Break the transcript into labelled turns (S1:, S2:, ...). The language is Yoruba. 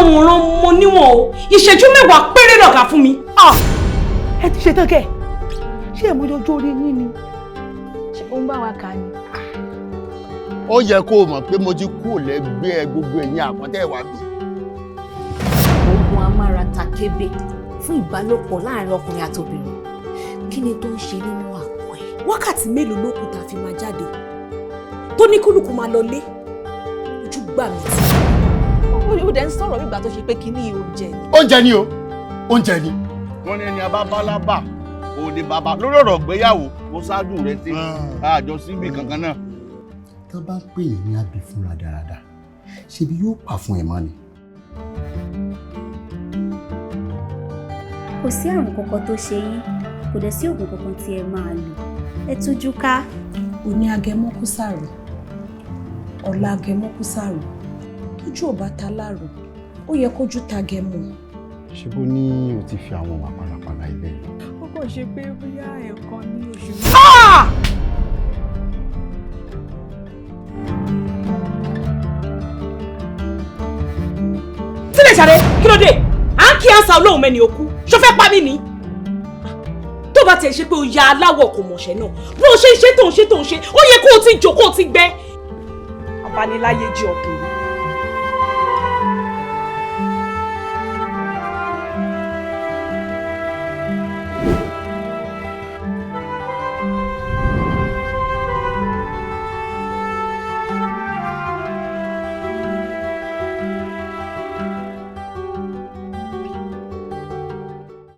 S1: wòran mo níwọ̀n o ìṣẹ́jú mẹ́wàá péré lọ̀gá fún mi.
S2: ẹ ti ṣe tán kẹ́ ṣé èmo ọjọ́ orí yín ni ṣé ó ń bá wa kà ni.
S3: ó yẹ kó o mọ̀ pé mo ti kú lẹ́gbẹ́ gbogbo ẹ̀yin àkọ́tẹ́ wa bí.
S4: oògùn amárata kébé fún ìbálòpọ̀ láàrin ọkùnrin àti obìnrin kí ni tó ń ṣe nínú àpò ẹ̀.
S1: wákàtí mélòó ló kù tá a fi máa jáde tó ní kúlùkù máa lọ lé ojú gbà mí tí.
S4: ó dẹ̀ ń sọ̀rọ̀ bí ìgbà tó ṣe pé kínní oúnjẹ ni.
S3: oúnjẹ ni o oúnjẹ ni. wọ́n ní ẹni abábálábà òde bàbá lórí ọ̀rọ̀ ìgbéyàwó mo ṣáájú rẹ sí àjọ síbì kankan náà.
S5: tó bá ń pè é ní àbí fúnra dáradára ṣebí yóò pa fún ẹ mọ́ ni.
S6: kò sí àrùn kankan tó ṣe yín kò dẹ̀ sí oògùn kankan tí ẹ máa lò ẹ tújú ká.
S1: òní agẹmọ kú sàrò ọ̀la agẹmọ kú sàrò tójú ò bá ta láàrò ó yẹ kójú ta gẹmọ.
S5: ṣé bó ní o ti fi àwọn wà pàlàpàlà ilé.
S2: ó kàn ṣe pé bóyá ẹ̀ẹ̀kan ní oṣù.
S1: sílẹ̀ ṣàrẹ́ kí ló dé à ń kí àǹsà olóhùn mẹ́ni òkú ṣó fẹ́ pa mí ni. tó bá tiẹ̀ ṣe pé o ya aláwọ̀ kò mọ̀ṣẹ́ náà bó o ṣe ń ṣe tó ń ṣe ó yẹ kó o ti jò kó o ti gbẹ. abániláyé jẹ́ ọkùnrin.